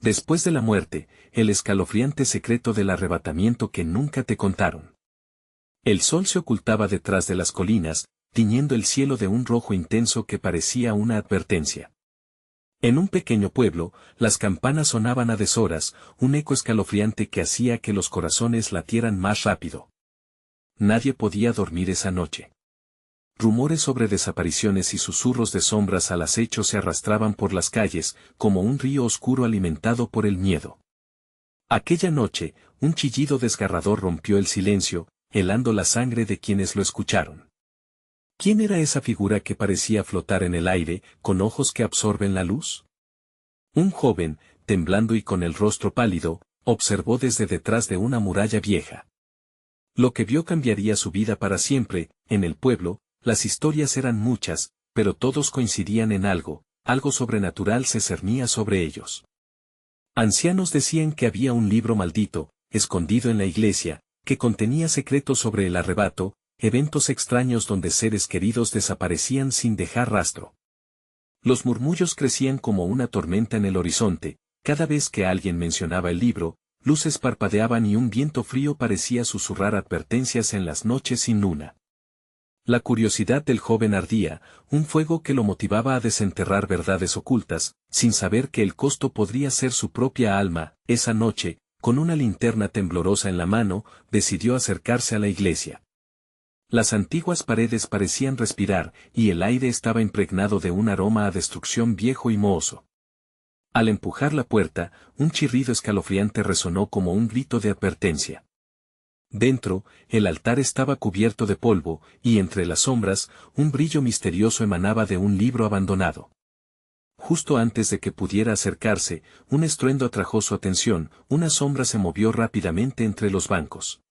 Después de la muerte, el escalofriante secreto del arrebatamiento que nunca te contaron. El sol se ocultaba detrás de las colinas, tiñendo el cielo de un rojo intenso que parecía una advertencia. En un pequeño pueblo, las campanas sonaban a deshoras, un eco escalofriante que hacía que los corazones latieran más rápido. Nadie podía dormir esa noche. Rumores sobre desapariciones y susurros de sombras al acecho se arrastraban por las calles, como un río oscuro alimentado por el miedo. Aquella noche, un chillido desgarrador rompió el silencio, helando la sangre de quienes lo escucharon. ¿Quién era esa figura que parecía flotar en el aire, con ojos que absorben la luz? Un joven, temblando y con el rostro pálido, observó desde detrás de una muralla vieja. Lo que vio cambiaría su vida para siempre. En el pueblo, las historias eran muchas, pero todos coincidían en algo sobrenatural se cernía sobre ellos. Ancianos decían que había un libro maldito, escondido en la iglesia, que contenía secretos sobre el arrebato, eventos extraños donde seres queridos desaparecían sin dejar rastro. Los murmullos crecían como una tormenta en el horizonte, cada vez que alguien mencionaba el libro, luces parpadeaban y un viento frío parecía susurrar advertencias en las noches sin luna. La curiosidad del joven ardía, un fuego que lo motivaba a desenterrar verdades ocultas, sin saber que el costo podría ser su propia alma. Esa noche, con una linterna temblorosa en la mano, decidió acercarse a la iglesia. Las antiguas paredes parecían respirar, y el aire estaba impregnado de un aroma a destrucción viejo y mohoso. Al empujar la puerta, un chirrido escalofriante resonó como un grito de advertencia. Dentro, el altar estaba cubierto de polvo, y entre las sombras, un brillo misterioso emanaba de un libro abandonado. Justo antes de que pudiera acercarse, un estruendo atrajo su atención, una sombra se movió rápidamente entre los bancos.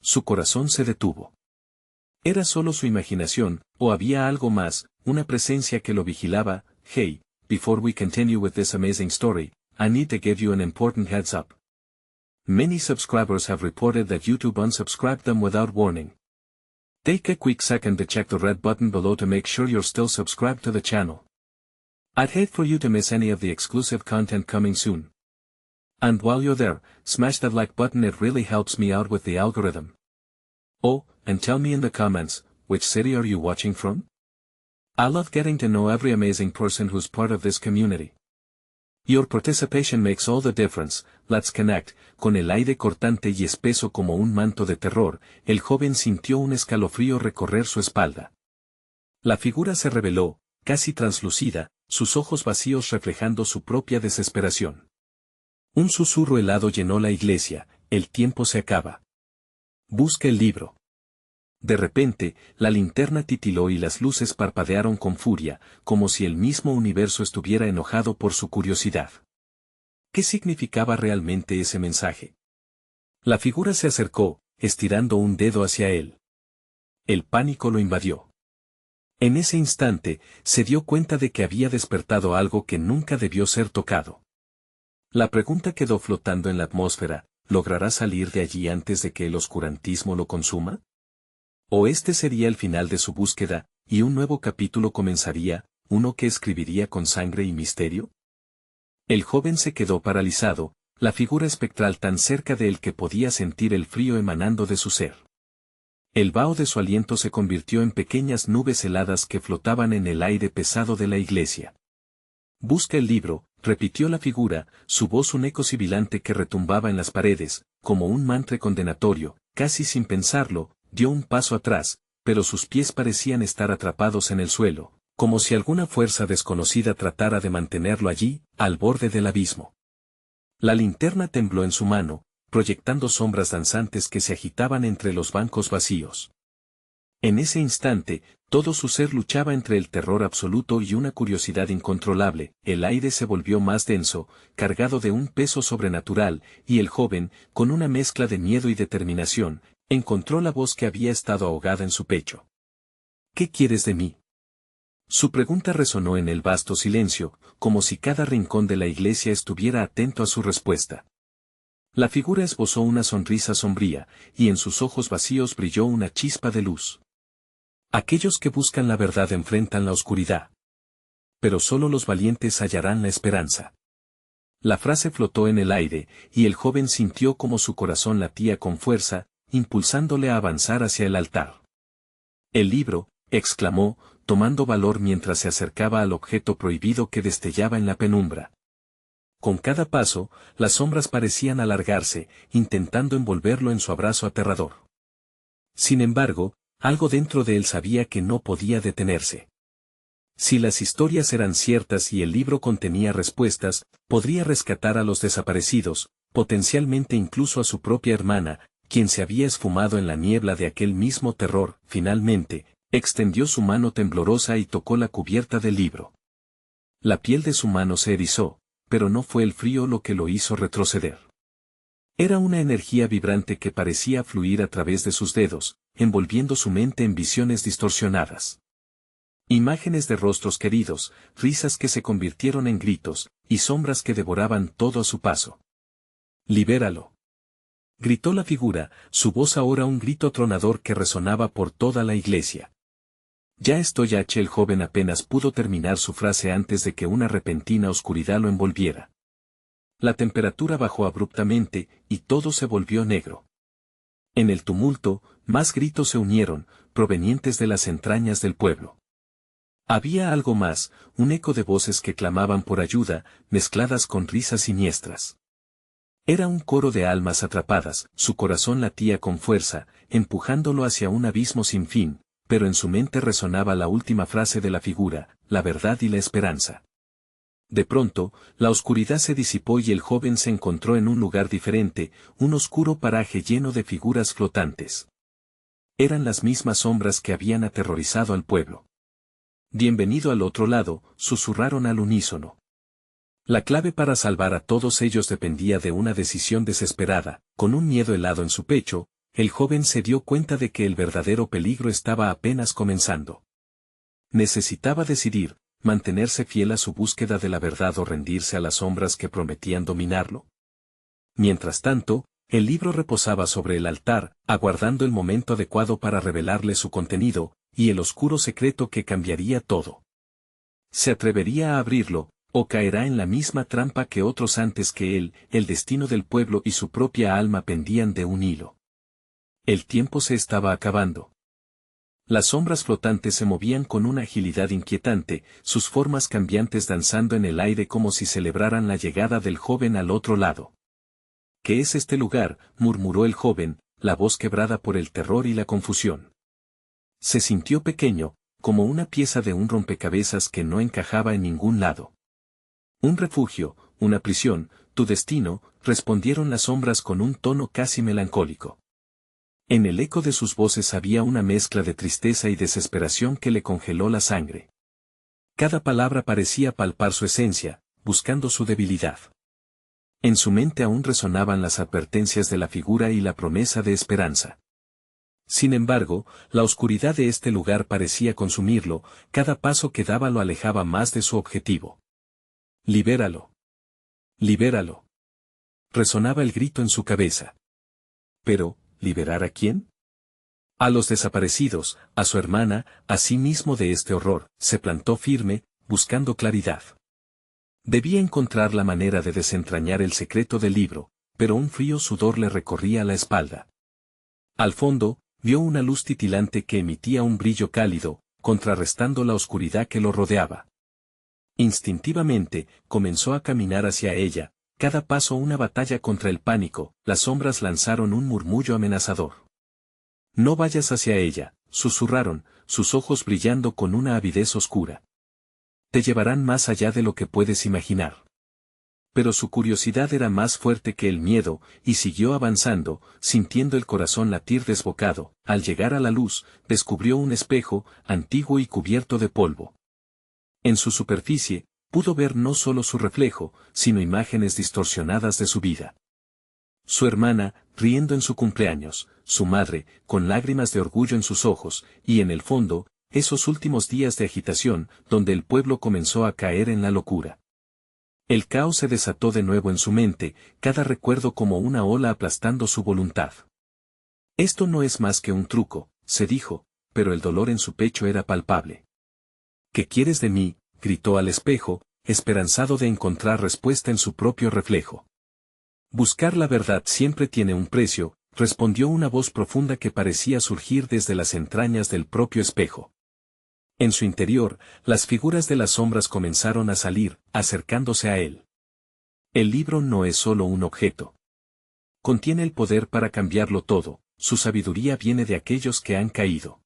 Su corazón se detuvo. ¿Era solo su imaginación, o había algo más, una presencia que lo vigilaba? Hey, before we continue with this amazing story, I need to give you an important heads up. Many subscribers have reported that YouTube unsubscribed them without warning. Take a quick second to check the red button below to make sure you're still subscribed to the channel. I'd hate for you to miss any of the exclusive content coming soon. And while you're there, smash that like button, it really helps me out with the algorithm. Oh, and tell me in the comments, which city are you watching from? I love getting to know every amazing person who's part of this community. Your participation makes all the difference. Let's connect. Con el aire cortante y espeso como un manto de terror, el joven sintió un escalofrío recorrer su espalda. La figura se reveló, casi translúcida, sus ojos vacíos reflejando su propia desesperación. Un susurro helado llenó la iglesia: el tiempo se acaba. Busca el libro. De repente, la linterna titiló y las luces parpadearon con furia, como si el mismo universo estuviera enojado por su curiosidad. ¿Qué significaba realmente ese mensaje? La figura se acercó, estirando un dedo hacia él. El pánico lo invadió. En ese instante, se dio cuenta de que había despertado algo que nunca debió ser tocado. La pregunta quedó flotando en la atmósfera: ¿logrará salir de allí antes de que el oscurantismo lo consuma? ¿O este sería el final de su búsqueda, y un nuevo capítulo comenzaría, uno que escribiría con sangre y misterio? El joven se quedó paralizado, la figura espectral tan cerca de él que podía sentir el frío emanando de su ser. El vaho de su aliento se convirtió en pequeñas nubes heladas que flotaban en el aire pesado de la iglesia. Busca el libro, repitió la figura, su voz un eco sibilante que retumbaba en las paredes, como un mantra condenatorio. Casi sin pensarlo, dio un paso atrás, pero sus pies parecían estar atrapados en el suelo, como si alguna fuerza desconocida tratara de mantenerlo allí, al borde del abismo. La linterna tembló en su mano, proyectando sombras danzantes que se agitaban entre los bancos vacíos. En ese instante, todo su ser luchaba entre el terror absoluto y una curiosidad incontrolable. El aire se volvió más denso, cargado de un peso sobrenatural, y el joven, con una mezcla de miedo y determinación, encontró la voz que había estado ahogada en su pecho. ¿Qué quieres de mí? Su pregunta resonó en el vasto silencio, como si cada rincón de la iglesia estuviera atento a su respuesta. La figura esbozó una sonrisa sombría, y en sus ojos vacíos brilló una chispa de luz. Aquellos que buscan la verdad enfrentan la oscuridad. Pero solo los valientes hallarán la esperanza. La frase flotó en el aire, y el joven sintió como su corazón latía con fuerza, impulsándole a avanzar hacia el altar. «El libro», exclamó, tomando valor mientras se acercaba al objeto prohibido que destellaba en la penumbra. Con cada paso, las sombras parecían alargarse, intentando envolverlo en su abrazo aterrador. Sin embargo, algo dentro de él sabía que no podía detenerse. Si las historias eran ciertas y el libro contenía respuestas, podría rescatar a los desaparecidos, potencialmente incluso a su propia hermana, quien se había esfumado en la niebla de aquel mismo terror. Finalmente, extendió su mano temblorosa y tocó la cubierta del libro. La piel de su mano se erizó, pero no fue el frío lo que lo hizo retroceder. Era una energía vibrante que parecía fluir a través de sus dedos, envolviendo su mente en visiones distorsionadas. Imágenes de rostros queridos, risas que se convirtieron en gritos, y sombras que devoraban todo a su paso. «Libéralo», gritó la figura, su voz ahora un grito tronador que resonaba por toda la iglesia. «Ya estoy H». El joven apenas pudo terminar su frase antes de que una repentina oscuridad lo envolviera. La temperatura bajó abruptamente, y todo se volvió negro. En el tumulto, más gritos se unieron, provenientes de las entrañas del pueblo. Había algo más, un eco de voces que clamaban por ayuda, mezcladas con risas siniestras. Era un coro de almas atrapadas, su corazón latía con fuerza, empujándolo hacia un abismo sin fin, pero en su mente resonaba la última frase de la figura, la verdad y la esperanza. De pronto, la oscuridad se disipó y el joven se encontró en un lugar diferente, un oscuro paraje lleno de figuras flotantes. Eran las mismas sombras que habían aterrorizado al pueblo. «Bienvenido al otro lado», susurraron al unísono. La clave para salvar a todos ellos dependía de una decisión desesperada. Con un miedo helado en su pecho, el joven se dio cuenta de que el verdadero peligro estaba apenas comenzando. Necesitaba decidir, mantenerse fiel a su búsqueda de la verdad o rendirse a las sombras que prometían dominarlo. Mientras tanto, el libro reposaba sobre el altar, aguardando el momento adecuado para revelarle su contenido, y el oscuro secreto que cambiaría todo. ¿Se atrevería a abrirlo, o caerá en la misma trampa que otros antes que él? El destino del pueblo y su propia alma pendían de un hilo. El tiempo se estaba acabando. Las sombras flotantes se movían con una agilidad inquietante, sus formas cambiantes danzando en el aire como si celebraran la llegada del joven al otro lado. «¿Qué es este lugar?», murmuró el joven, la voz quebrada por el terror y la confusión. Se sintió pequeño, como una pieza de un rompecabezas que no encajaba en ningún lado. «Un refugio, una prisión, tu destino», respondieron las sombras con un tono casi melancólico. En el eco de sus voces había una mezcla de tristeza y desesperación que le congeló la sangre. Cada palabra parecía palpar su esencia, buscando su debilidad. En su mente aún resonaban las advertencias de la figura y la promesa de esperanza. Sin embargo, la oscuridad de este lugar parecía consumirlo, cada paso que daba lo alejaba más de su objetivo. «Libéralo. Libéralo». Resonaba el grito en su cabeza. Pero, ¿liberar a quién? A los desaparecidos, a su hermana, a sí mismo de este horror. Se plantó firme, buscando claridad. Debía encontrar la manera de desentrañar el secreto del libro, pero un frío sudor le recorría la espalda. Al fondo, vio una luz titilante que emitía un brillo cálido, contrarrestando la oscuridad que lo rodeaba. Instintivamente, comenzó a caminar hacia ella, cada paso una batalla contra el pánico. Las sombras lanzaron un murmullo amenazador. «No vayas hacia ella», susurraron, sus ojos brillando con una avidez oscura. «Te llevarán más allá de lo que puedes imaginar». Pero su curiosidad era más fuerte que el miedo, y siguió avanzando, sintiendo el corazón latir desbocado. Al llegar a la luz, descubrió un espejo, antiguo y cubierto de polvo. En su superficie, pudo ver no solo su reflejo, sino imágenes distorsionadas de su vida. Su hermana, riendo en su cumpleaños, su madre, con lágrimas de orgullo en sus ojos, y en el fondo, esos últimos días de agitación, donde el pueblo comenzó a caer en la locura. El caos se desató de nuevo en su mente, cada recuerdo como una ola aplastando su voluntad. «Esto no es más que un truco», se dijo, pero el dolor en su pecho era palpable. «¿Qué quieres de mí?», gritó al espejo, esperanzado de encontrar respuesta en su propio reflejo. Buscar la verdad siempre tiene un precio, respondió una voz profunda que parecía surgir desde las entrañas del propio espejo. En su interior, las figuras de las sombras comenzaron a salir, acercándose a él. El libro no es solo un objeto. Contiene el poder para cambiarlo todo, su sabiduría viene de aquellos que han caído.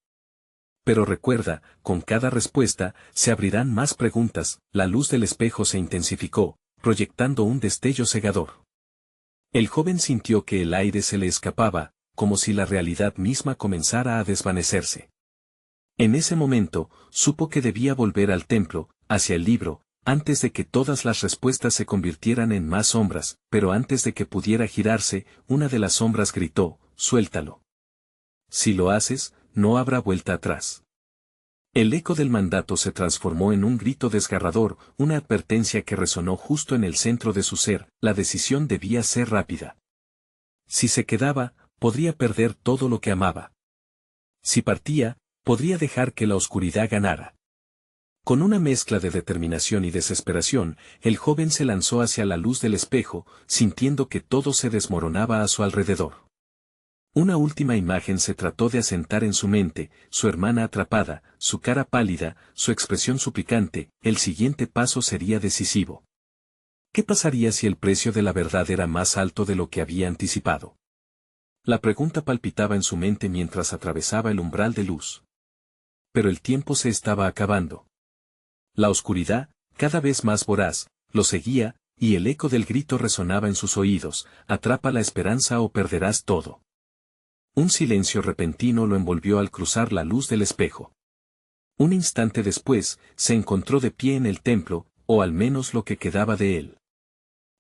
Pero recuerda, con cada respuesta, se abrirán más preguntas, la luz del espejo se intensificó, proyectando un destello cegador. El joven sintió que el aire se le escapaba, como si la realidad misma comenzara a desvanecerse. En ese momento, supo que debía volver al templo, hacia el libro, antes de que todas las respuestas se convirtieran en más sombras, pero antes de que pudiera girarse, una de las sombras gritó, «Suéltalo. Si lo haces, no habrá vuelta atrás». El eco del mandato se transformó en un grito desgarrador, una advertencia que resonó justo en el centro de su ser, la decisión debía ser rápida. Si se quedaba, podría perder todo lo que amaba. Si partía, podría dejar que la oscuridad ganara. Con una mezcla de determinación y desesperación, el joven se lanzó hacia la luz del espejo, sintiendo que todo se desmoronaba a su alrededor. Una última imagen se trató de asentar en su mente, su hermana atrapada, su cara pálida, su expresión suplicante, el siguiente paso sería decisivo. ¿Qué pasaría si el precio de la verdad era más alto de lo que había anticipado? La pregunta palpitaba en su mente mientras atravesaba el umbral de luz. Pero el tiempo se estaba acabando. La oscuridad, cada vez más voraz, lo seguía, y el eco del grito resonaba en sus oídos, «Atrapa la esperanza o perderás todo». Un silencio repentino lo envolvió al cruzar la luz del espejo. Un instante después, se encontró de pie en el templo, o al menos lo que quedaba de él.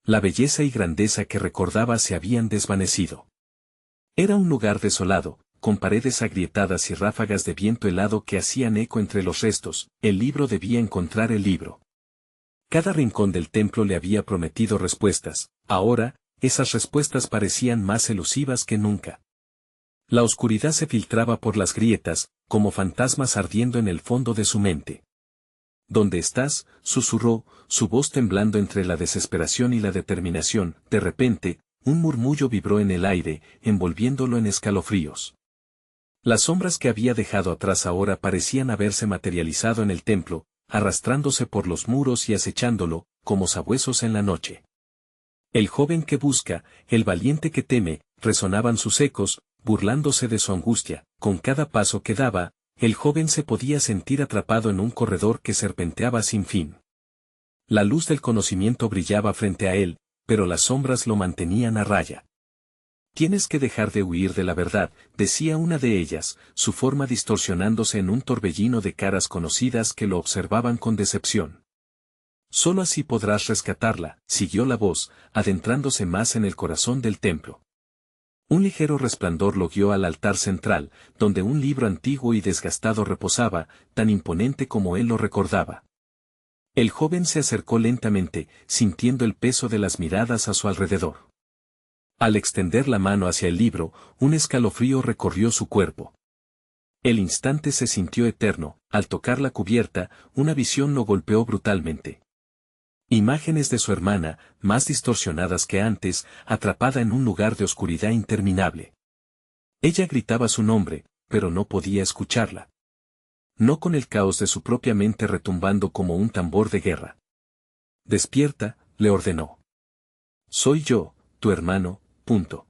La belleza y grandeza que recordaba se habían desvanecido. Era un lugar desolado, con paredes agrietadas y ráfagas de viento helado que hacían eco entre los restos. El libro debía encontrar el libro. Cada rincón del templo le había prometido respuestas, ahora, esas respuestas parecían más elusivas que nunca. La oscuridad se filtraba por las grietas, como fantasmas ardiendo en el fondo de su mente. «¿Dónde estás?», susurró, su voz temblando entre la desesperación y la determinación. De repente, un murmullo vibró en el aire, envolviéndolo en escalofríos. Las sombras que había dejado atrás ahora parecían haberse materializado en el templo, arrastrándose por los muros y acechándolo, como sabuesos en la noche. «El joven que busca, el valiente que teme», resonaban sus ecos, burlándose de su angustia. Con cada paso que daba, el joven se podía sentir atrapado en un corredor que serpenteaba sin fin. La luz del conocimiento brillaba frente a él, pero las sombras lo mantenían a raya. «Tienes que dejar de huir de la verdad», decía una de ellas, su forma distorsionándose en un torbellino de caras conocidas que lo observaban con decepción. «Solo así podrás rescatarla», siguió la voz, adentrándose más en el corazón del templo. Un ligero resplandor lo guió al altar central, donde un libro antiguo y desgastado reposaba, tan imponente como él lo recordaba. El joven se acercó lentamente, sintiendo el peso de las miradas a su alrededor. Al extender la mano hacia el libro, un escalofrío recorrió su cuerpo. El instante se sintió eterno, al tocar la cubierta, una visión lo golpeó brutalmente. Imágenes de su hermana, más distorsionadas que antes, atrapada en un lugar de oscuridad interminable. Ella gritaba su nombre, pero no podía escucharla. No con el caos de su propia mente retumbando como un tambor de guerra. «Despierta», le ordenó. «Soy yo, tu hermano, punto».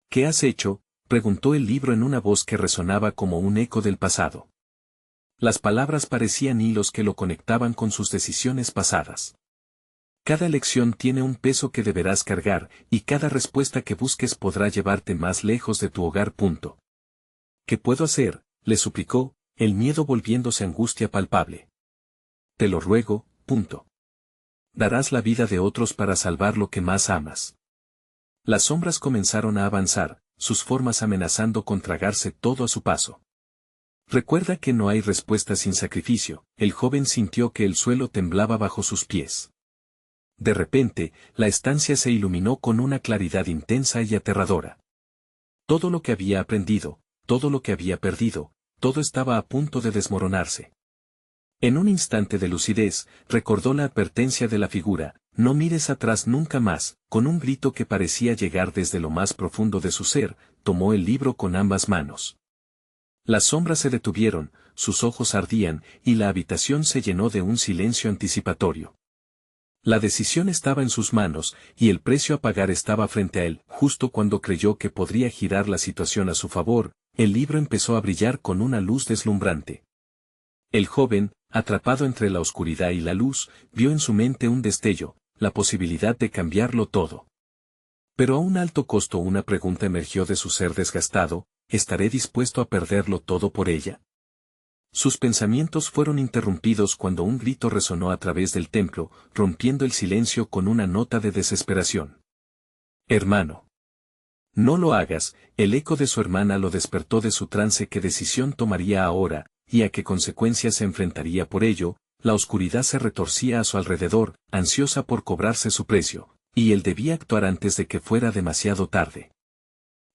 «¿Qué has hecho?», preguntó el libro en una voz que resonaba como un eco del pasado. Las palabras parecían hilos que lo conectaban con sus decisiones pasadas. «Cada elección tiene un peso que deberás cargar, y cada respuesta que busques podrá llevarte más lejos de tu hogar. Punto». «¿Qué puedo hacer?», le suplicó, el miedo volviéndose angustia palpable. «Te lo ruego, punto. Darás la vida de otros para salvar lo que más amas». Las sombras comenzaron a avanzar, sus formas amenazando con tragarse todo a su paso. «Recuerda que no hay respuesta sin sacrificio», el joven sintió que el suelo temblaba bajo sus pies. De repente, la estancia se iluminó con una claridad intensa y aterradora. Todo lo que había aprendido, todo lo que había perdido, todo estaba a punto de desmoronarse. En un instante de lucidez, recordó la advertencia de la figura, no mires atrás nunca más. Con un grito que parecía llegar desde lo más profundo de su ser, tomó el libro con ambas manos. Las sombras se detuvieron, sus ojos ardían, y la habitación se llenó de un silencio anticipatorio. La decisión estaba en sus manos, y el precio a pagar estaba frente a él. Justo cuando creyó que podría girar la situación a su favor, el libro empezó a brillar con una luz deslumbrante. El joven, atrapado entre la oscuridad y la luz, vio en su mente un destello, la posibilidad de cambiarlo todo. Pero a un alto costo una pregunta emergió de su ser desgastado: ¿estaré dispuesto a perderlo todo por ella? Sus pensamientos fueron interrumpidos cuando un grito resonó a través del templo, rompiendo el silencio con una nota de desesperación. «Hermano. No lo hagas». El eco de su hermana lo despertó de su trance. ¿Qué decisión tomaría ahora, y a qué consecuencias se enfrentaría por ello? La oscuridad se retorcía a su alrededor, ansiosa por cobrarse su precio, y él debía actuar antes de que fuera demasiado tarde.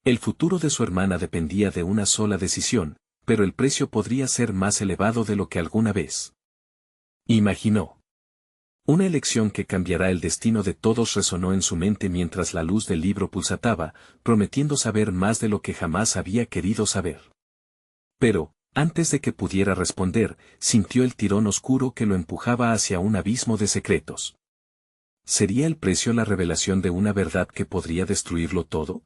El futuro de su hermana dependía de una sola decisión, pero el precio podría ser más elevado de lo que alguna vez imaginó. Una elección que cambiará el destino de todos resonó en su mente mientras la luz del libro pulsataba, prometiendo saber más de lo que jamás había querido saber. Pero, antes de que pudiera responder, sintió el tirón oscuro que lo empujaba hacia un abismo de secretos. ¿Sería el precio la revelación de una verdad que podría destruirlo todo?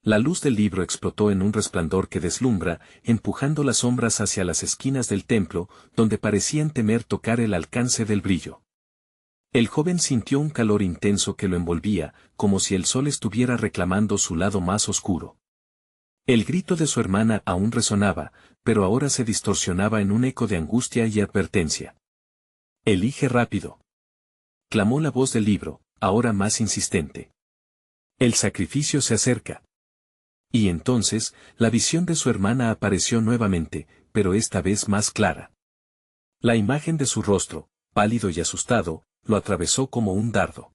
La luz del libro explotó en un resplandor que deslumbra, empujando las sombras hacia las esquinas del templo, donde parecían temer tocar el alcance del brillo. El joven sintió un calor intenso que lo envolvía, como si el sol estuviera reclamando su lado más oscuro. El grito de su hermana aún resonaba, pero ahora se distorsionaba en un eco de angustia y advertencia. «Elige rápido», clamó la voz del libro, ahora más insistente. «El sacrificio se acerca». Y entonces, la visión de su hermana apareció nuevamente, pero esta vez más clara. La imagen de su rostro, pálido y asustado, lo atravesó como un dardo.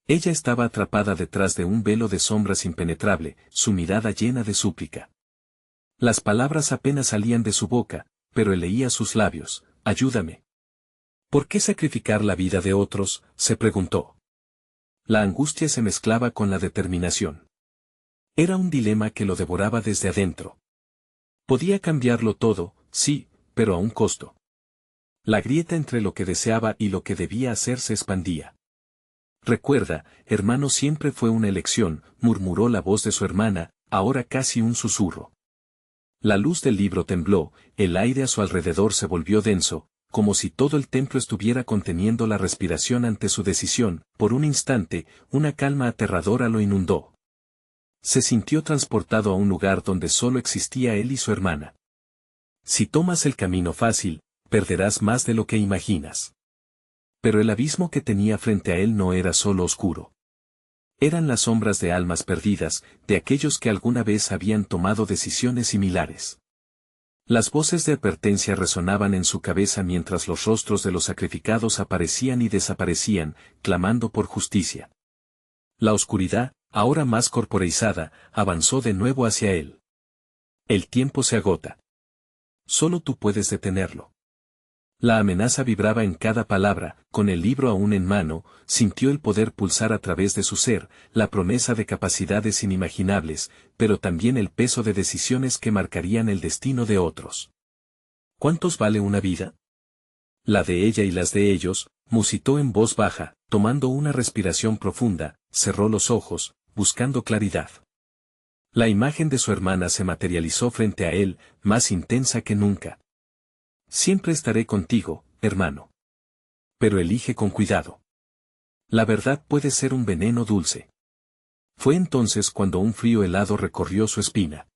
Ella estaba atrapada detrás de un velo de sombras impenetrable, su mirada llena de súplica. Las palabras apenas salían de su boca, pero él leía sus labios: «Ayúdame». «¿Por qué sacrificar la vida de otros?», se preguntó. La angustia se mezclaba con la determinación. Era un dilema que lo devoraba desde adentro. Podía cambiarlo todo, sí, pero a un costo. La grieta entre lo que deseaba y lo que debía hacer se expandía. «Recuerda, hermano, siempre fue una elección», murmuró la voz de su hermana, ahora casi un susurro. La luz del libro tembló, el aire a su alrededor se volvió denso, como si todo el templo estuviera conteniendo la respiración ante su decisión. Por un instante, una calma aterradora lo inundó. Se sintió transportado a un lugar donde solo existía él y su hermana. «Si tomas el camino fácil, perderás más de lo que imaginas». Pero el abismo que tenía frente a él no era solo oscuro. Eran las sombras de almas perdidas, de aquellos que alguna vez habían tomado decisiones similares. Las voces de advertencia resonaban en su cabeza mientras los rostros de los sacrificados aparecían y desaparecían, clamando por justicia. La oscuridad, ahora más corporeizada, avanzó de nuevo hacia él. «El tiempo se agota. Solo tú puedes detenerlo». La amenaza vibraba en cada palabra. Con el libro aún en mano, sintió el poder pulsar a través de su ser, la promesa de capacidades inimaginables, pero también el peso de decisiones que marcarían el destino de otros. «¿Cuántos vale una vida?». «La de ella y las de ellos», musitó en voz baja, tomando una respiración profunda, cerró los ojos, buscando claridad. La imagen de su hermana se materializó frente a él, más intensa que nunca. «Siempre estaré contigo, hermano. Pero elige con cuidado. La verdad puede ser un veneno dulce». Fue entonces cuando un frío helado recorrió su espina.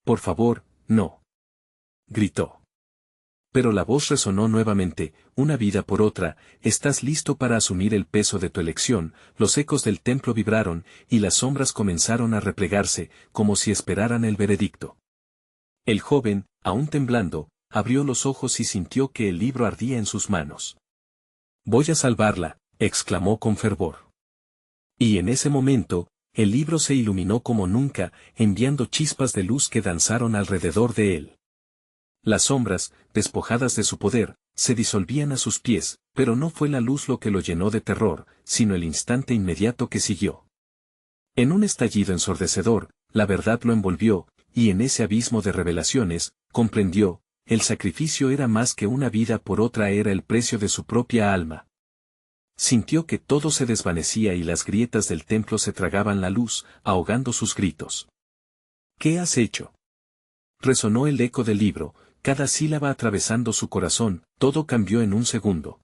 «Por favor, no», gritó. Pero la voz resonó nuevamente: «Una vida por otra, ¿estás listo para asumir el peso de tu elección?». Los ecos del templo vibraron, y las sombras comenzaron a replegarse, como si esperaran el veredicto. El joven, aún temblando, abrió los ojos y sintió que el libro ardía en sus manos. «Voy a salvarla», exclamó con fervor. Y en ese momento, el libro se iluminó como nunca, enviando chispas de luz que danzaron alrededor de él. Las sombras, despojadas de su poder, se disolvían a sus pies, pero no fue la luz lo que lo llenó de terror, sino el instante inmediato que siguió. En un estallido ensordecedor, la verdad lo envolvió, y en ese abismo de revelaciones, comprendió, el sacrificio era más que una vida por otra, era el precio de su propia alma. Sintió que todo se desvanecía y las grietas del templo se tragaban la luz, ahogando sus gritos. ¿Qué has hecho? Resonó el eco del libro, cada sílaba atravesando su corazón, todo cambió en un segundo.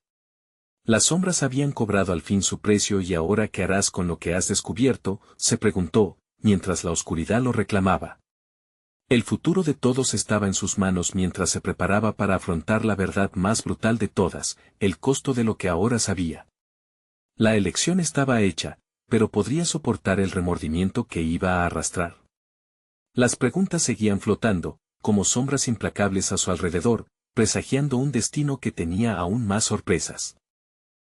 Las sombras habían cobrado al fin su precio y ahora ¿qué harás con lo que has descubierto?, se preguntó, mientras la oscuridad lo reclamaba. El futuro de todos estaba en sus manos mientras se preparaba para afrontar la verdad más brutal de todas, el costo de lo que ahora sabía. La elección estaba hecha, pero ¿podría soportar el remordimiento que iba a arrastrar? Las preguntas seguían flotando, como sombras implacables a su alrededor, presagiando un destino que tenía aún más sorpresas.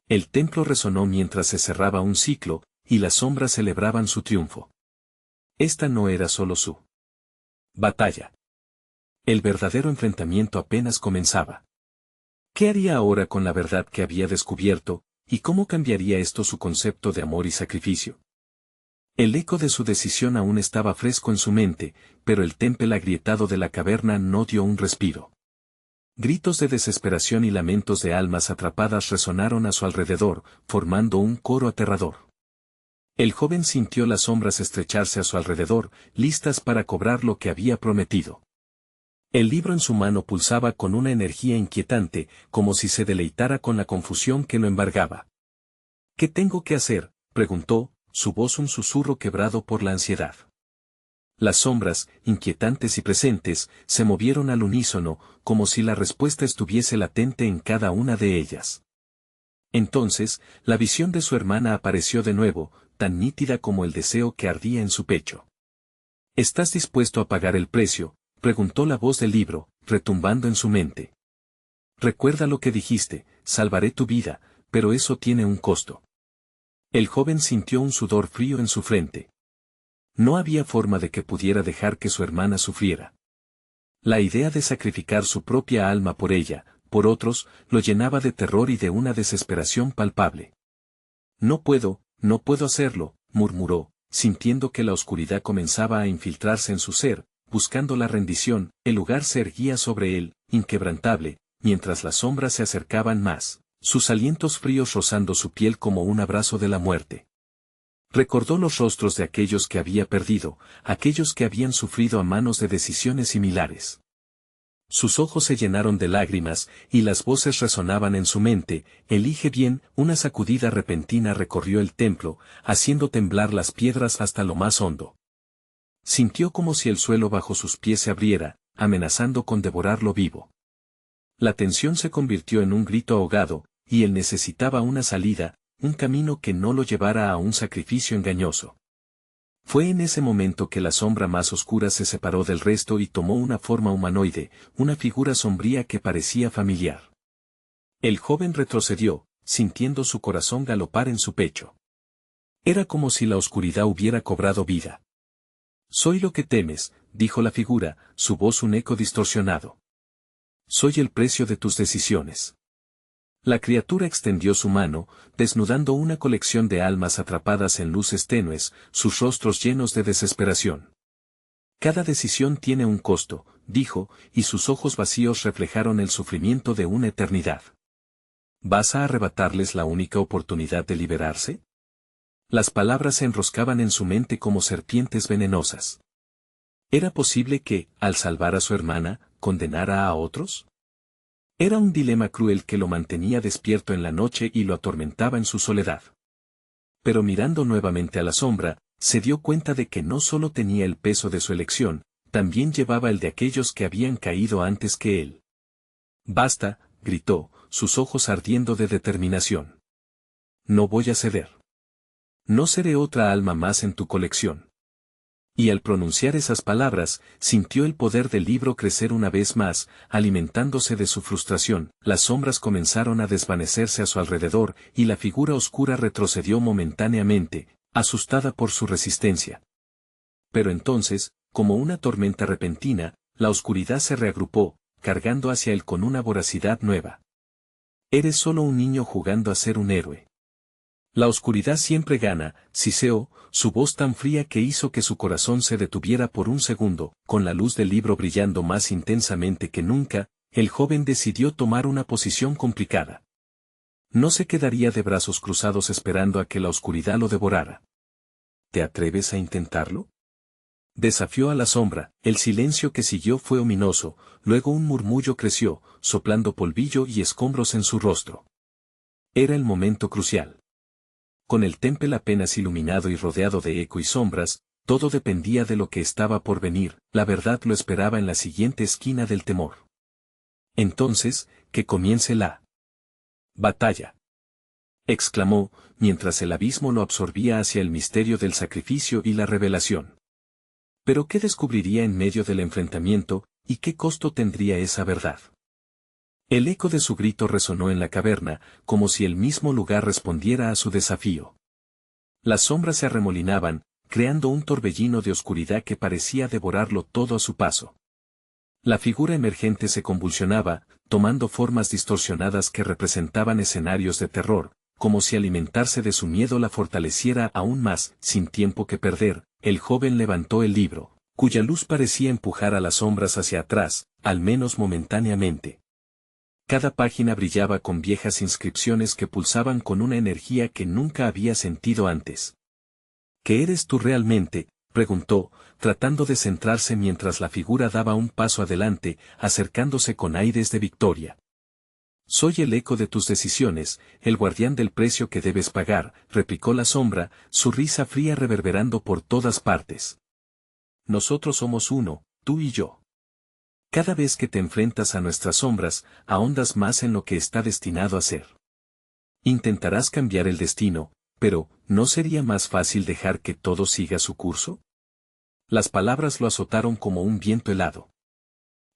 El templo resonó mientras se cerraba un ciclo, y las sombras celebraban su triunfo. Esta no era solo su batalla. El verdadero enfrentamiento apenas comenzaba. ¿Qué haría ahora con la verdad que había descubierto, y cómo cambiaría esto su concepto de amor y sacrificio? El eco de su decisión aún estaba fresco en su mente, pero el templo agrietado de la caverna no dio un respiro. Gritos de desesperación y lamentos de almas atrapadas resonaron a su alrededor, formando un coro aterrador. El joven sintió las sombras estrecharse a su alrededor, listas para cobrar lo que había prometido. El libro en su mano pulsaba con una energía inquietante, como si se deleitara con la confusión que lo embargaba. ¿Qué tengo que hacer?, preguntó, su voz un susurro quebrado por la ansiedad. Las sombras, inquietantes y presentes, se movieron al unísono, como si la respuesta estuviese latente en cada una de ellas. Entonces, la visión de su hermana apareció de nuevo, tan nítida como el deseo que ardía en su pecho. ¿Estás dispuesto a pagar el precio?, preguntó la voz del libro, retumbando en su mente. Recuerda lo que dijiste, salvaré tu vida, pero eso tiene un costo. El joven sintió un sudor frío en su frente. No había forma de que pudiera dejar que su hermana sufriera. La idea de sacrificar su propia alma por ella, por otros, lo llenaba de terror y de una desesperación palpable. No puedo hacerlo, murmuró, sintiendo que la oscuridad comenzaba a infiltrarse en su ser, buscando la rendición. El lugar se erguía sobre él, inquebrantable, mientras las sombras se acercaban más, sus alientos fríos rozando su piel como un abrazo de la muerte. Recordó los rostros de aquellos que había perdido, aquellos que habían sufrido a manos de decisiones similares. Sus ojos se llenaron de lágrimas, y las voces resonaban en su mente: elige bien. Una sacudida repentina recorrió el templo, haciendo temblar las piedras hasta lo más hondo. Sintió como si el suelo bajo sus pies se abriera, amenazando con devorarlo vivo. La tensión se convirtió en un grito ahogado, y él necesitaba una salida, un camino que no lo llevara a un sacrificio engañoso. Fue en ese momento que la sombra más oscura se separó del resto y tomó una forma humanoide, una figura sombría que parecía familiar. El joven retrocedió, sintiendo su corazón galopar en su pecho. Era como si la oscuridad hubiera cobrado vida. «Soy lo que temes», dijo la figura, su voz un eco distorsionado. «Soy el precio de tus decisiones». La criatura extendió su mano, desnudando una colección de almas atrapadas en luces tenues, sus rostros llenos de desesperación. «Cada decisión tiene un costo», dijo, y sus ojos vacíos reflejaron el sufrimiento de una eternidad. «¿Vas a arrebatarles la única oportunidad de liberarse?». Las palabras se enroscaban en su mente como serpientes venenosas. ¿Era posible que, al salvar a su hermana, condenara a otros? Era un dilema cruel que lo mantenía despierto en la noche y lo atormentaba en su soledad. Pero mirando nuevamente a la sombra, se dio cuenta de que no solo tenía el peso de su elección, también llevaba el de aquellos que habían caído antes que él. «Basta», gritó, sus ojos ardiendo de determinación. «No voy a ceder. No seré otra alma más en tu colección». Y al pronunciar esas palabras, sintió el poder del libro crecer una vez más, alimentándose de su frustración. Las sombras comenzaron a desvanecerse a su alrededor, y la figura oscura retrocedió momentáneamente, asustada por su resistencia. Pero entonces, como una tormenta repentina, la oscuridad se reagrupó, cargando hacia él con una voracidad nueva. Eres solo un niño jugando a ser un héroe. La oscuridad siempre gana, siseó, su voz tan fría que hizo que su corazón se detuviera por un segundo, con la luz del libro brillando más intensamente que nunca, el joven decidió tomar una posición complicada. No se quedaría de brazos cruzados esperando a que la oscuridad lo devorara. ¿Te atreves a intentarlo? Desafió a la sombra, el silencio que siguió fue ominoso, luego un murmullo creció, soplando polvillo y escombros en su rostro. Era el momento crucial. Con el templo apenas iluminado y rodeado de eco y sombras, todo dependía de lo que estaba por venir, la verdad lo esperaba en la siguiente esquina del temor. Entonces, que comience la batalla, exclamó, mientras el abismo lo absorbía hacia el misterio del sacrificio y la revelación. Pero ¿qué descubriría en medio del enfrentamiento, y qué costo tendría esa verdad? El eco de su grito resonó en la caverna, como si el mismo lugar respondiera a su desafío. Las sombras se arremolinaban, creando un torbellino de oscuridad que parecía devorarlo todo a su paso. La figura emergente se convulsionaba, tomando formas distorsionadas que representaban escenarios de terror, como si alimentarse de su miedo la fortaleciera aún más. Sin tiempo que perder, el joven levantó el libro, cuya luz parecía empujar a las sombras hacia atrás, al menos momentáneamente. Cada página brillaba con viejas inscripciones que pulsaban con una energía que nunca había sentido antes. ¿Qué eres tú realmente?, preguntó, tratando de centrarse mientras la figura daba un paso adelante, acercándose con aires de victoria. Soy el eco de tus decisiones, el guardián del precio que debes pagar, replicó la sombra, su risa fría reverberando por todas partes. Nosotros somos uno, tú y yo. Cada vez que te enfrentas a nuestras sombras, ahondas más en lo que está destinado a ser. Intentarás cambiar el destino, pero, ¿no sería más fácil dejar que todo siga su curso? Las palabras lo azotaron como un viento helado.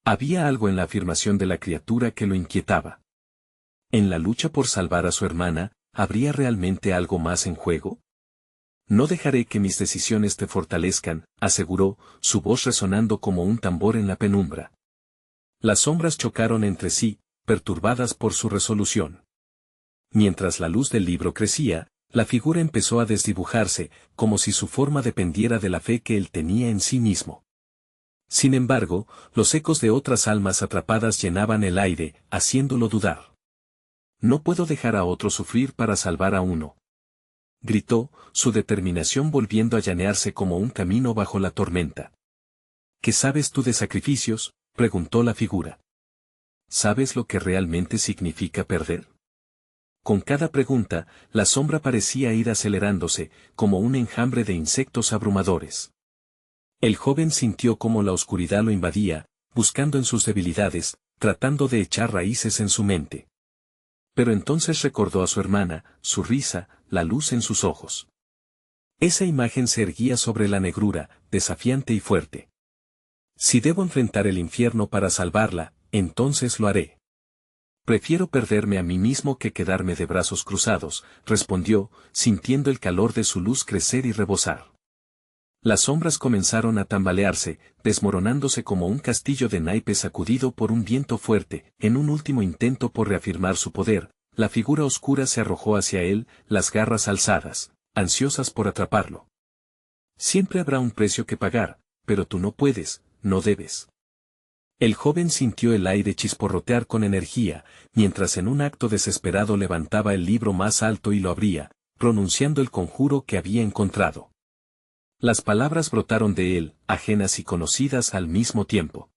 Había algo en la afirmación de la criatura que lo inquietaba. En la lucha por salvar a su hermana, ¿habría realmente algo más en juego? No dejaré que mis decisiones te fortalezcan, aseguró, su voz resonando como un tambor en la penumbra. Las sombras chocaron entre sí, perturbadas por su resolución. Mientras la luz del libro crecía, la figura empezó a desdibujarse, como si su forma dependiera de la fe que él tenía en sí mismo. Sin embargo, los ecos de otras almas atrapadas llenaban el aire, haciéndolo dudar. No puedo dejar a otro sufrir para salvar a uno. Gritó, su determinación volviendo a llanearse como un camino bajo la tormenta. ¿Qué sabes tú de sacrificios?, preguntó la figura. ¿Sabes lo que realmente significa perder? Con cada pregunta, la sombra parecía ir acelerándose, como un enjambre de insectos abrumadores. El joven sintió cómo la oscuridad lo invadía, buscando en sus debilidades, tratando de echar raíces en su mente. Pero entonces recordó a su hermana, su risa, la luz en sus ojos. Esa imagen se erguía sobre la negrura, desafiante y fuerte. Si debo enfrentar el infierno para salvarla, entonces lo haré. Prefiero perderme a mí mismo que quedarme de brazos cruzados, respondió, sintiendo el calor de su luz crecer y rebosar. Las sombras comenzaron a tambalearse, desmoronándose como un castillo de naipes sacudido por un viento fuerte. En un último intento por reafirmar su poder, la figura oscura se arrojó hacia él, las garras alzadas, ansiosas por atraparlo. Siempre habrá un precio que pagar, pero tú no puedes, no debes. El joven sintió el aire chisporrotear con energía, mientras en un acto desesperado levantaba el libro más alto y lo abría, pronunciando el conjuro que había encontrado. Las palabras brotaron de él, ajenas y conocidas al mismo tiempo.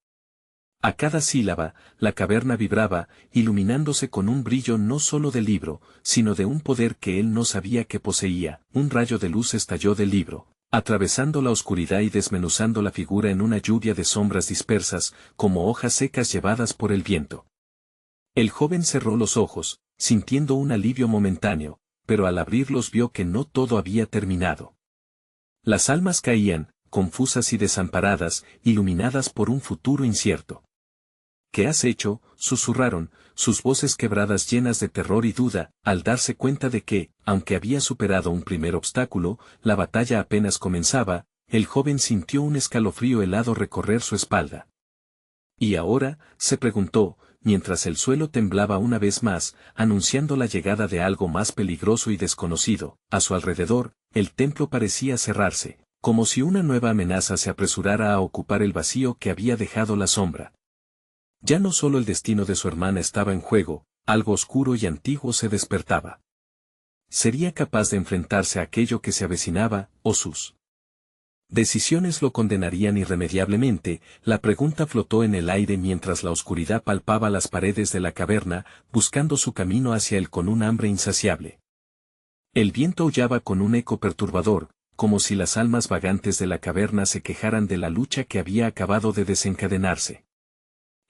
A cada sílaba, la caverna vibraba, iluminándose con un brillo no solo del libro, sino de un poder que él no sabía que poseía. Un rayo de luz estalló del libro, atravesando la oscuridad y desmenuzando la figura en una lluvia de sombras dispersas, como hojas secas llevadas por el viento. El joven cerró los ojos, sintiendo un alivio momentáneo, pero al abrirlos vio que no todo había terminado. Las almas caían, confusas y desamparadas, iluminadas por un futuro incierto. ¿Qué has hecho?, susurraron, sus voces quebradas llenas de terror y duda, al darse cuenta de que, aunque había superado un primer obstáculo, la batalla apenas comenzaba. El joven sintió un escalofrío helado recorrer su espalda. Y ahora, se preguntó, mientras el suelo temblaba una vez más, anunciando la llegada de algo más peligroso y desconocido, a su alrededor, el templo parecía cerrarse, como si una nueva amenaza se apresurara a ocupar el vacío que había dejado la sombra. Ya no solo el destino de su hermana estaba en juego, algo oscuro y antiguo se despertaba. ¿Sería capaz de enfrentarse a aquello que se avecinaba, o sus decisiones lo condenarían irremediablemente? La pregunta flotó en el aire mientras la oscuridad palpaba las paredes de la caverna, buscando su camino hacia él con un hambre insaciable. El viento aullaba con un eco perturbador, como si las almas vagantes de la caverna se quejaran de la lucha que había acabado de desencadenarse.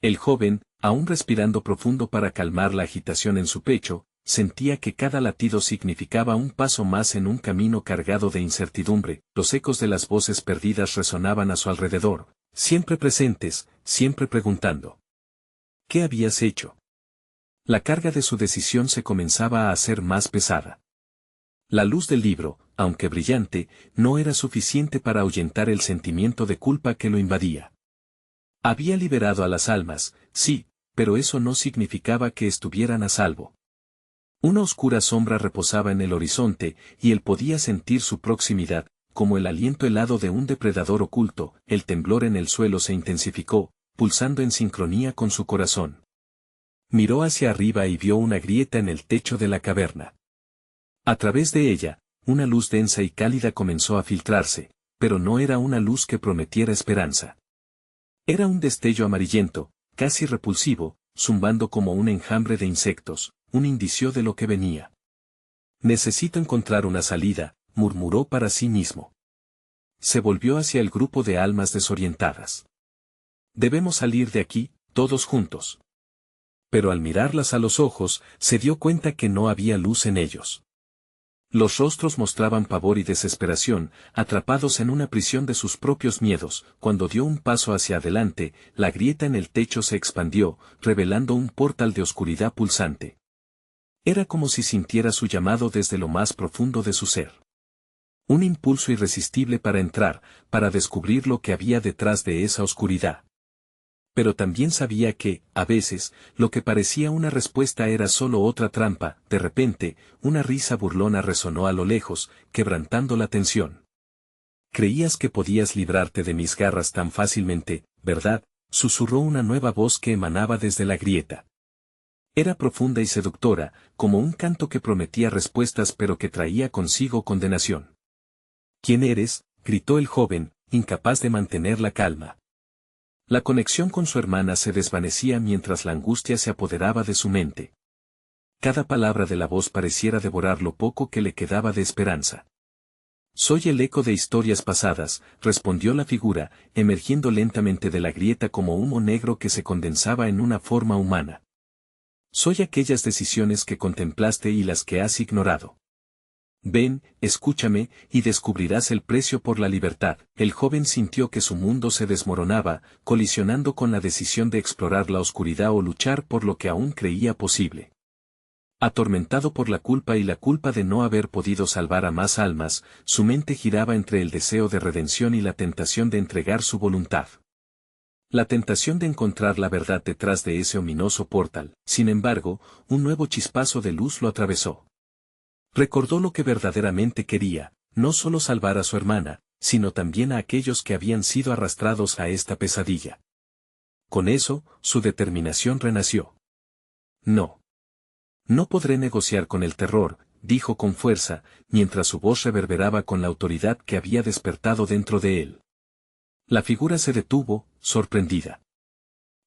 El joven, aún respirando profundo para calmar la agitación en su pecho, sentía que cada latido significaba un paso más en un camino cargado de incertidumbre. Los ecos de las voces perdidas resonaban a su alrededor, siempre presentes, siempre preguntando: ¿qué habías hecho? La carga de su decisión se comenzaba a hacer más pesada. La luz del libro, aunque brillante, no era suficiente para ahuyentar el sentimiento de culpa que lo invadía. Había liberado a las almas, sí, pero eso no significaba que estuvieran a salvo. Una oscura sombra reposaba en el horizonte, y él podía sentir su proximidad, como el aliento helado de un depredador oculto. El temblor en el suelo se intensificó, pulsando en sincronía con su corazón. Miró hacia arriba y vio una grieta en el techo de la caverna. A través de ella, una luz densa y cálida comenzó a filtrarse, pero no era una luz que prometiera esperanza. Era un destello amarillento, casi repulsivo, zumbando como un enjambre de insectos, un indicio de lo que venía. Necesito encontrar una salida, murmuró para sí mismo. Se volvió hacia el grupo de almas desorientadas. Debemos salir de aquí, todos juntos. Pero al mirarlas a los ojos, se dio cuenta que no había luz en ellos. Los rostros mostraban pavor y desesperación, atrapados en una prisión de sus propios miedos. Cuando dio un paso hacia adelante, la grieta en el techo se expandió, revelando un portal de oscuridad pulsante. Era como si sintiera su llamado desde lo más profundo de su ser. Un impulso irresistible para entrar, para descubrir lo que había detrás de esa oscuridad. Pero también sabía que, a veces, lo que parecía una respuesta era solo otra trampa. De repente, una risa burlona resonó a lo lejos, quebrantando la tensión. «Creías que podías librarte de mis garras tan fácilmente, ¿verdad?», susurró una nueva voz que emanaba desde la grieta. Era profunda y seductora, como un canto que prometía respuestas pero que traía consigo condenación. «¿Quién eres?», gritó el joven, incapaz de mantener la calma. La conexión con su hermana se desvanecía mientras la angustia se apoderaba de su mente. Cada palabra de la voz pareciera devorar lo poco que le quedaba de esperanza. «Soy el eco de historias pasadas», respondió la figura, emergiendo lentamente de la grieta como humo negro que se condensaba en una forma humana. «Soy aquellas decisiones que contemplaste y las que has ignorado. Ven, escúchame, y descubrirás el precio por la libertad». El joven sintió que su mundo se desmoronaba, colisionando con la decisión de explorar la oscuridad o luchar por lo que aún creía posible. Atormentado por la culpa y la culpa de no haber podido salvar a más almas, su mente giraba entre el deseo de redención y la tentación de entregar su voluntad. La tentación de encontrar la verdad detrás de ese ominoso portal. Sin embargo, un nuevo chispazo de luz lo atravesó. Recordó lo que verdaderamente quería, no solo salvar a su hermana, sino también a aquellos que habían sido arrastrados a esta pesadilla. Con eso, su determinación renació. «No. No podré negociar con el terror», dijo con fuerza, mientras su voz reverberaba con la autoridad que había despertado dentro de él. La figura se detuvo, sorprendida.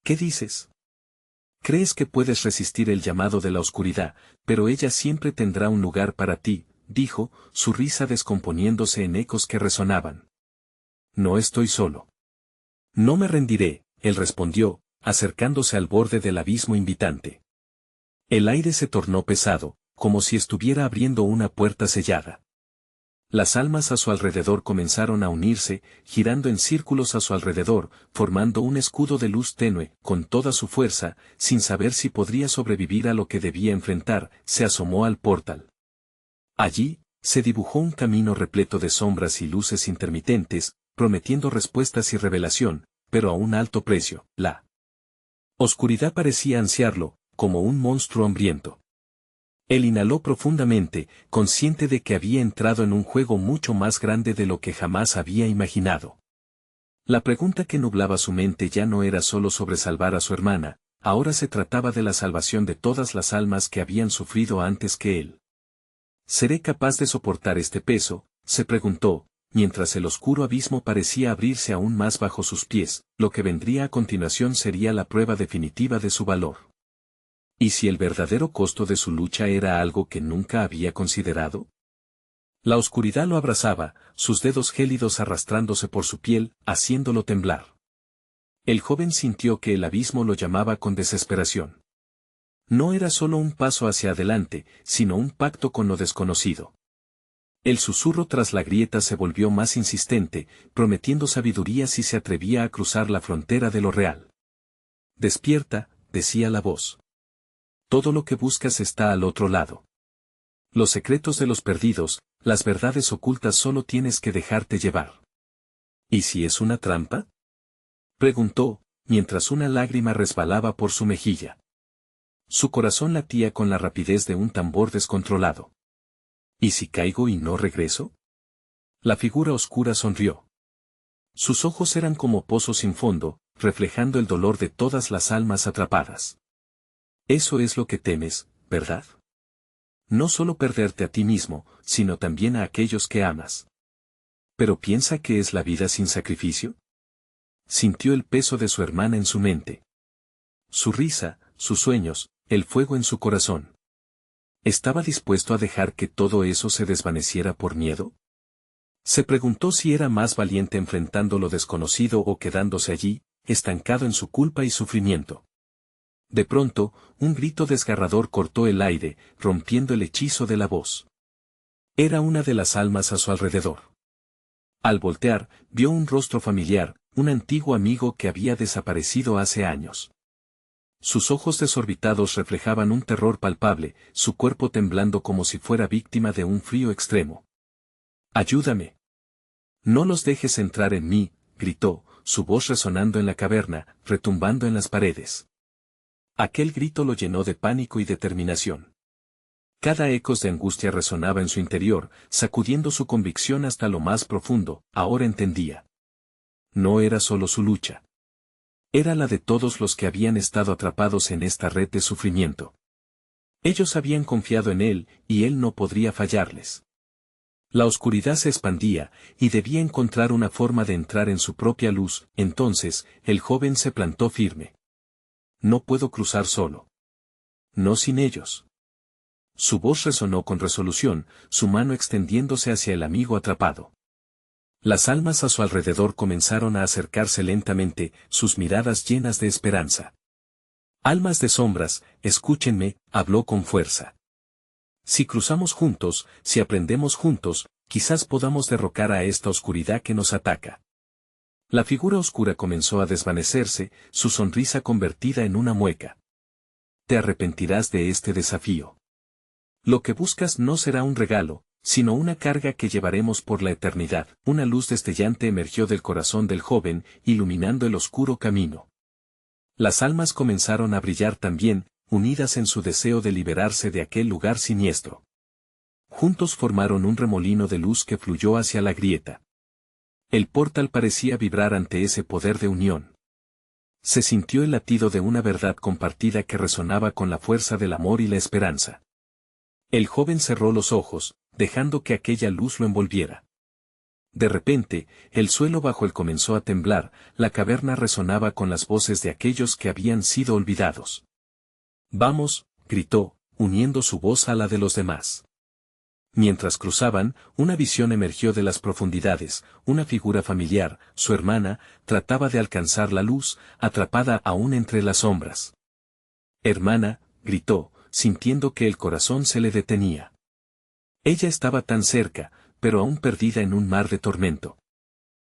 «¿Qué dices? Crees que puedes resistir el llamado de la oscuridad, pero ella siempre tendrá un lugar para ti», dijo, su risa descomponiéndose en ecos que resonaban. «No estoy solo. No me rendiré», él respondió, acercándose al borde del abismo invitante. El aire se tornó pesado, como si estuviera abriendo una puerta sellada. Las almas a su alrededor comenzaron a unirse, girando en círculos a su alrededor, formando un escudo de luz tenue. Con toda su fuerza, sin saber si podría sobrevivir a lo que debía enfrentar, se asomó al portal. Allí, se dibujó un camino repleto de sombras y luces intermitentes, prometiendo respuestas y revelación, pero a un alto precio. La Oscuridad parecía ansiarlo, como un monstruo hambriento. Él inhaló profundamente, consciente de que había entrado en un juego mucho más grande de lo que jamás había imaginado. La pregunta que nublaba su mente ya no era solo sobre salvar a su hermana, ahora se trataba de la salvación de todas las almas que habían sufrido antes que él. ¿Seré capaz de soportar este peso?, se preguntó, mientras el oscuro abismo parecía abrirse aún más bajo sus pies. Lo que vendría a continuación sería la prueba definitiva de su valor. ¿Y si el verdadero costo de su lucha era algo que nunca había considerado? La oscuridad lo abrazaba, sus dedos gélidos arrastrándose por su piel, haciéndolo temblar. El joven sintió que el abismo lo llamaba con desesperación. No era solo un paso hacia adelante, sino un pacto con lo desconocido. El susurro tras la grieta se volvió más insistente, prometiendo sabiduría si se atrevía a cruzar la frontera de lo real. Despierta, decía la voz. Todo lo que buscas está al otro lado. Los secretos de los perdidos, las verdades ocultas, solo tienes que dejarte llevar. ¿Y si es una trampa?, preguntó, mientras una lágrima resbalaba por su mejilla. Su corazón latía con la rapidez de un tambor descontrolado. ¿Y si caigo y no regreso? La figura oscura sonrió. Sus ojos eran como pozos sin fondo, reflejando el dolor de todas las almas atrapadas. Eso es lo que temes, ¿verdad? No solo perderte a ti mismo, sino también a aquellos que amas. ¿Pero piensa que es la vida sin sacrificio? Sintió el peso de su hermana en su mente. Su risa, sus sueños, el fuego en su corazón. ¿Estaba dispuesto a dejar que todo eso se desvaneciera por miedo? Se preguntó si era más valiente enfrentando lo desconocido o quedándose allí, estancado en su culpa y sufrimiento. De pronto, un grito desgarrador cortó el aire, rompiendo el hechizo de la voz. Era una de las almas a su alrededor. Al voltear, vio un rostro familiar, un antiguo amigo que había desaparecido hace años. Sus ojos desorbitados reflejaban un terror palpable, su cuerpo temblando como si fuera víctima de un frío extremo. «¡Ayúdame! No los dejes entrar en mí», gritó, su voz resonando en la caverna, retumbando en las paredes. Aquel grito lo llenó de pánico y determinación. Cada eco de angustia resonaba en su interior, sacudiendo su convicción hasta lo más profundo. Ahora entendía. No era solo su lucha. Era la de todos los que habían estado atrapados en esta red de sufrimiento. Ellos habían confiado en él, y él no podría fallarles. La oscuridad se expandía, y debía encontrar una forma de entrar en su propia luz. Entonces, el joven se plantó firme. No puedo cruzar solo. No sin ellos. Su voz resonó con resolución, su mano extendiéndose hacia el amigo atrapado. Las almas a su alrededor comenzaron a acercarse lentamente, sus miradas llenas de esperanza. «Almas de sombras, escúchenme», habló con fuerza. «Si cruzamos juntos, si aprendemos juntos, quizás podamos derrocar a esta oscuridad que nos ataca». La figura oscura comenzó a desvanecerse, su sonrisa convertida en una mueca. «Te arrepentirás de este desafío. Lo que buscas no será un regalo, sino una carga que llevaremos por la eternidad». Una luz destellante emergió del corazón del joven, iluminando el oscuro camino. Las almas comenzaron a brillar también, unidas en su deseo de liberarse de aquel lugar siniestro. Juntos formaron un remolino de luz que fluyó hacia la grieta. El portal parecía vibrar ante ese poder de unión. Se sintió el latido de una verdad compartida que resonaba con la fuerza del amor y la esperanza. El joven cerró los ojos, dejando que aquella luz lo envolviera. De repente, el suelo bajo él comenzó a temblar, la caverna resonaba con las voces de aquellos que habían sido olvidados. «Vamos», gritó, uniendo su voz a la de los demás. Mientras cruzaban, una visión emergió de las profundidades, una figura familiar, su hermana, trataba de alcanzar la luz, atrapada aún entre las sombras. «Hermana», gritó, sintiendo que el corazón se le detenía. Ella estaba tan cerca, pero aún perdida en un mar de tormento.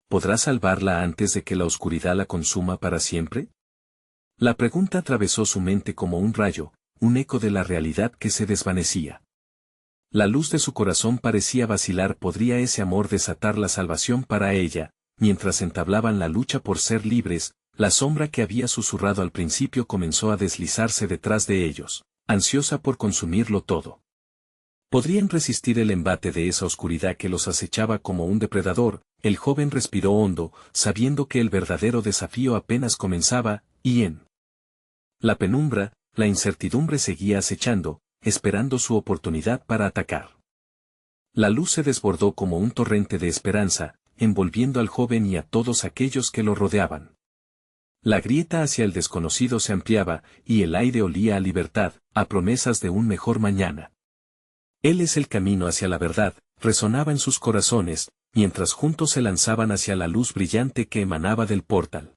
¿Podrá salvarla antes de que la oscuridad la consuma para siempre? La pregunta atravesó su mente como un rayo, un eco de la realidad que se desvanecía. La luz de su corazón parecía vacilar. ¿Podría ese amor desatar la salvación para ella? Mientras entablaban la lucha por ser libres, La sombra que había susurrado al principio comenzó a deslizarse detrás de ellos, ansiosa por consumirlo todo. ¿Podrían resistir el embate de esa oscuridad que los acechaba como un depredador? El joven respiró hondo, sabiendo que el verdadero desafío apenas comenzaba, y en la penumbra, la incertidumbre seguía acechando, esperando su oportunidad para atacar. La luz se desbordó como un torrente de esperanza, envolviendo al joven y a todos aquellos que lo rodeaban. La grieta hacia el desconocido se ampliaba, y el aire olía a libertad, a promesas de un mejor mañana. Él es el camino hacia la verdad, resonaba en sus corazones, mientras juntos se lanzaban hacia la luz brillante que emanaba del portal.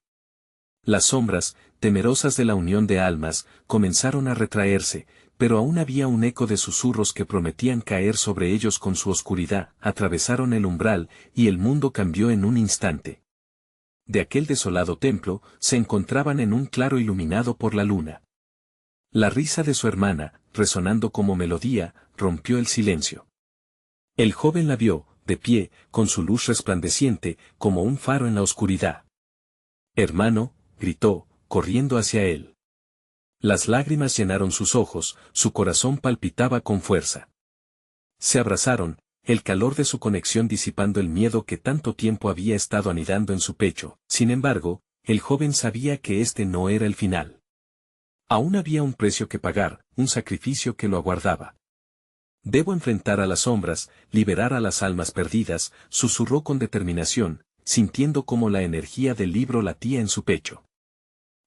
Las sombras, temerosas de la unión de almas, comenzaron a retraerse, pero aún había un eco de susurros que prometían caer sobre ellos con su oscuridad. Atravesaron el umbral, y el mundo cambió en un instante. De aquel desolado templo, se encontraban en un claro iluminado por la luna. La risa de su hermana, resonando como melodía, rompió el silencio. El joven la vio, de pie, con su luz resplandeciente, como un faro en la oscuridad. «Hermano», gritó, corriendo hacia él. Las lágrimas llenaron sus ojos, su corazón palpitaba con fuerza. Se abrazaron, el calor de su conexión disipando el miedo que tanto tiempo había estado anidando en su pecho. Sin embargo, el joven sabía que este no era el final. Aún había un precio que pagar, un sacrificio que lo aguardaba. «Debo enfrentar a las sombras, liberar a las almas perdidas», susurró con determinación, sintiendo cómo la energía del libro latía en su pecho.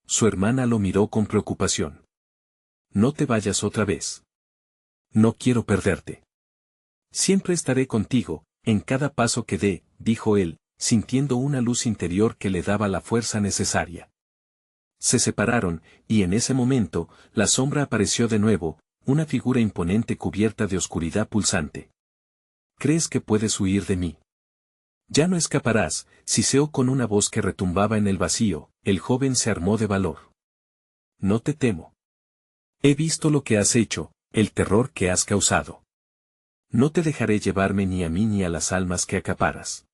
Su hermana lo miró con preocupación. «No te vayas otra vez. No quiero perderte. Siempre estaré contigo, en cada paso que dé», dijo él, sintiendo una luz interior que le daba la fuerza necesaria. Se separaron, y en ese momento, la sombra apareció de nuevo, una figura imponente cubierta de oscuridad pulsante. «¿Crees que puedes huir de mí? Ya no escaparás», siseó con una voz que retumbaba en el vacío. El joven se armó de valor. «No te temo. He visto lo que has hecho, el terror que has causado. No te dejaré llevarme ni a mí ni a las almas que acaparas».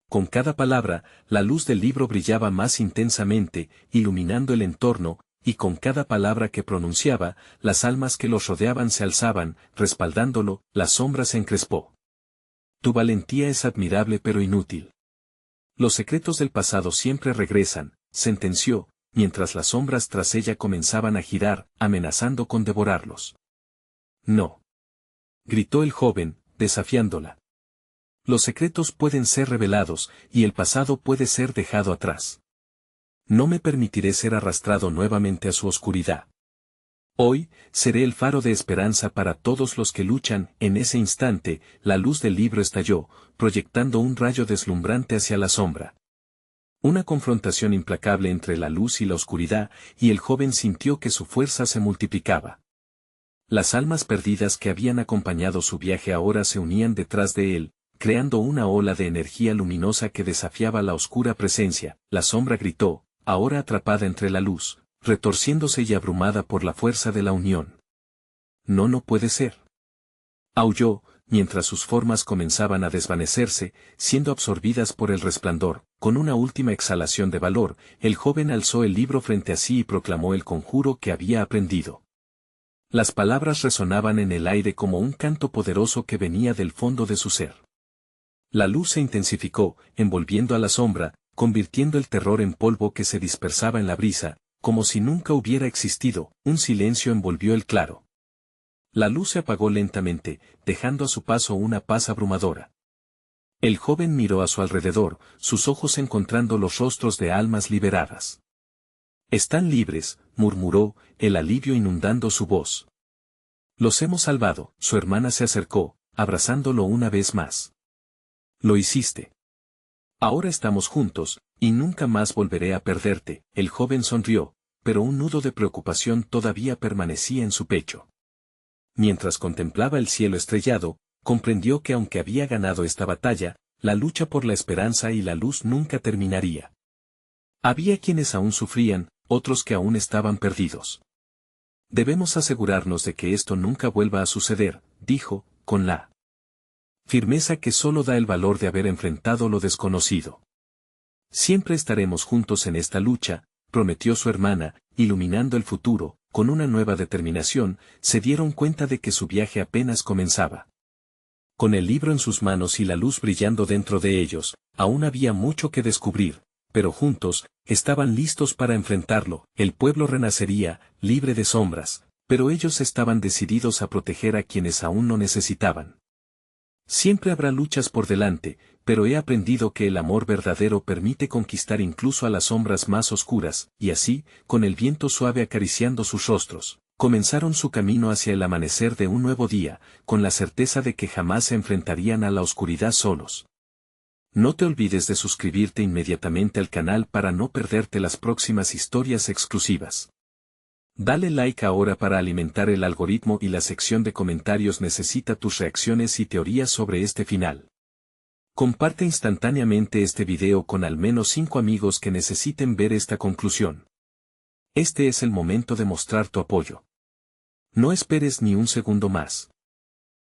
Con cada palabra, la luz del libro brillaba más intensamente, iluminando el entorno, y con cada palabra que pronunciaba, las almas que los rodeaban se alzaban, respaldándolo. La sombra se encrespó. «Tu valentía es admirable pero inútil. Los secretos del pasado siempre regresan», sentenció, mientras las sombras tras ella comenzaban a girar, amenazando con devorarlos. «No», gritó el joven, desafiándola. «Los secretos pueden ser revelados, y el pasado puede ser dejado atrás. No me permitiré ser arrastrado nuevamente a su oscuridad. Hoy, seré el faro de esperanza para todos los que luchan». En ese instante, la luz del libro estalló, proyectando un rayo deslumbrante hacia la sombra. Una confrontación implacable entre la luz y la oscuridad, y el joven sintió que su fuerza se multiplicaba. Las almas perdidas que habían acompañado su viaje ahora se unían detrás de él, creando una ola de energía luminosa que desafiaba la oscura presencia. La sombra gritó, ahora atrapada entre la luz, retorciéndose y abrumada por la fuerza de la unión. «No, no puede ser». Aulló, mientras sus formas comenzaban a desvanecerse, siendo absorbidas por el resplandor. Con una última exhalación de valor, el joven alzó el libro frente a sí y proclamó el conjuro que había aprendido. Las palabras resonaban en el aire como un canto poderoso que venía del fondo de su ser. La luz se intensificó, envolviendo a la sombra, convirtiendo el terror en polvo que se dispersaba en la brisa, como si nunca hubiera existido. Un silencio envolvió el claro. La luz se apagó lentamente, dejando a su paso una paz abrumadora. El joven miró a su alrededor, sus ojos encontrando los rostros de almas liberadas. «Están libres», murmuró, el alivio inundando su voz. «Los hemos salvado». Su hermana se acercó, abrazándolo una vez más. «Lo hiciste. Ahora estamos juntos, y nunca más volveré a perderte». El joven sonrió, pero un nudo de preocupación todavía permanecía en su pecho. Mientras contemplaba el cielo estrellado, comprendió que aunque había ganado esta batalla, la lucha por la esperanza y la luz nunca terminaría. Había quienes aún sufrían, otros que aún estaban perdidos. «Debemos asegurarnos de que esto nunca vuelva a suceder», dijo, con la firmeza que solo da el valor de haber enfrentado lo desconocido. Siempre estaremos juntos en esta lucha, prometió su hermana, iluminando el futuro. Con una nueva determinación, se dieron cuenta de que su viaje apenas comenzaba. Con el libro en sus manos y la luz brillando dentro de ellos, aún había mucho que descubrir, pero juntos, estaban listos para enfrentarlo. El pueblo renacería, libre de sombras, pero ellos estaban decididos a proteger a quienes aún no necesitaban. Siempre habrá luchas por delante, pero he aprendido que el amor verdadero permite conquistar incluso a las sombras más oscuras, y así, con el viento suave acariciando sus rostros, comenzaron su camino hacia el amanecer de un nuevo día, con la certeza de que jamás se enfrentarían a la oscuridad solos. No te olvides de suscribirte inmediatamente al canal para no perderte las próximas historias exclusivas. Dale like ahora para alimentar el algoritmo y la sección de comentarios necesita tus reacciones y teorías sobre este final. Comparte instantáneamente este video con al menos 5 amigos que necesiten ver esta conclusión. Este es el momento de mostrar tu apoyo. No esperes ni un segundo más.